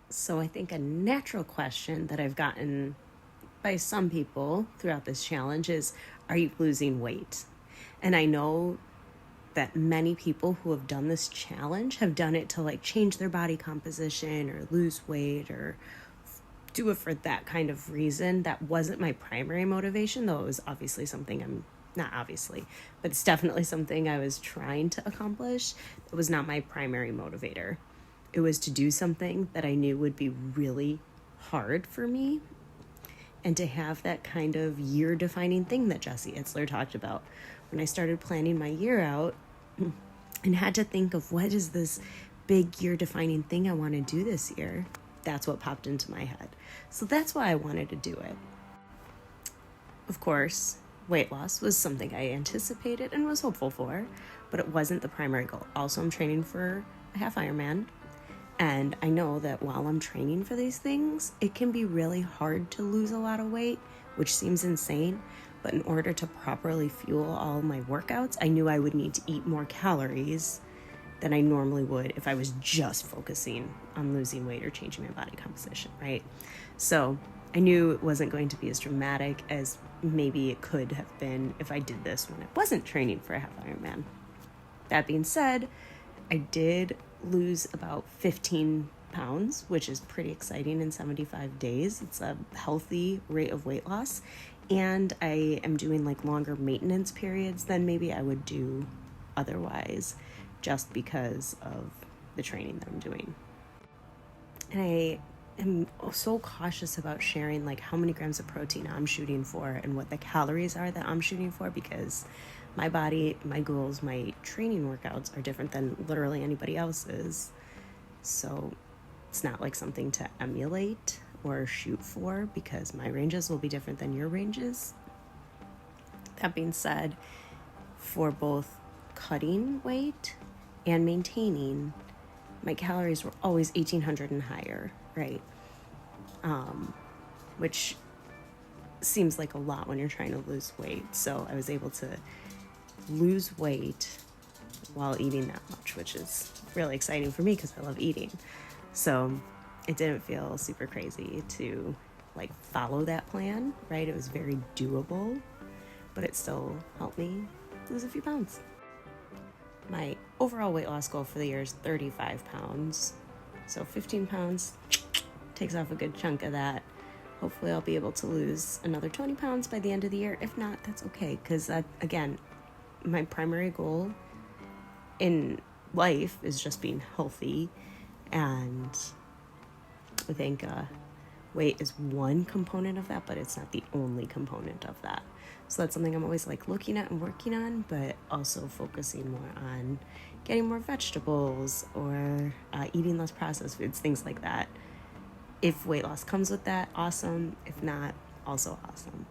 So I think a natural question that I've gotten by some people throughout this challenge is, are you losing weight? And I know that many people who have done this challenge have done it to like change their body composition or lose weight or do it for that kind of reason. That wasn't my primary motivation, though it was obviously something not obviously, but it's definitely something I was trying to accomplish. It was not my primary motivator. It was to do something that I knew would be really hard for me and to have that kind of year defining thing that Jesse Itzler talked about. When I started planning my year out and had to think of what is this big year defining thing I want to do this year, that's what popped into my head. So that's why I wanted to do it. Of course, weight loss was something I anticipated and was hopeful for, but it wasn't the primary goal. Also, I'm training for a half Ironman. And I know that while I'm training for these things, it can be really hard to lose a lot of weight, which seems insane. But in order to properly fuel all my workouts, I knew I would need to eat more calories than I normally would if I was just focusing on losing weight or changing my body composition, right? So I knew it wasn't going to be as dramatic as maybe it could have been if I did this when I wasn't training for a half Ironman. That being said, I did lose about 15 pounds, which is pretty exciting in 75 days. It's a healthy rate of weight loss. And I am doing like longer maintenance periods than maybe I would do otherwise, just because of the training that I'm doing. And I am so cautious about sharing like how many grams of protein I'm shooting for and what the calories are that I'm shooting for, because my body, my goals, my training workouts are different than literally anybody else's. So it's not like something to emulate or shoot for, because my ranges will be different than your ranges. That being said, for both cutting weight and maintaining, my calories were always 1,800 and higher, right? Which seems like a lot when you're trying to lose weight. So I was able to lose weight while eating that much, which is really exciting for me because I love eating. So it didn't feel super crazy to like follow that plan, right? It was very doable, but it still helped me lose a few pounds. My overall weight loss goal for the year is 35 pounds. So 15 pounds takes off a good chunk of that. Hopefully I'll be able to lose another 20 pounds by the end of the year. If not, that's okay, because again, my primary goal in life is just being healthy, and I think weight is one component of that, but it's not the only component of that. So that's something I'm always like looking at and working on, but also focusing more on getting more vegetables or eating less processed foods, things like that. If weight loss comes with that, awesome. If not, also awesome.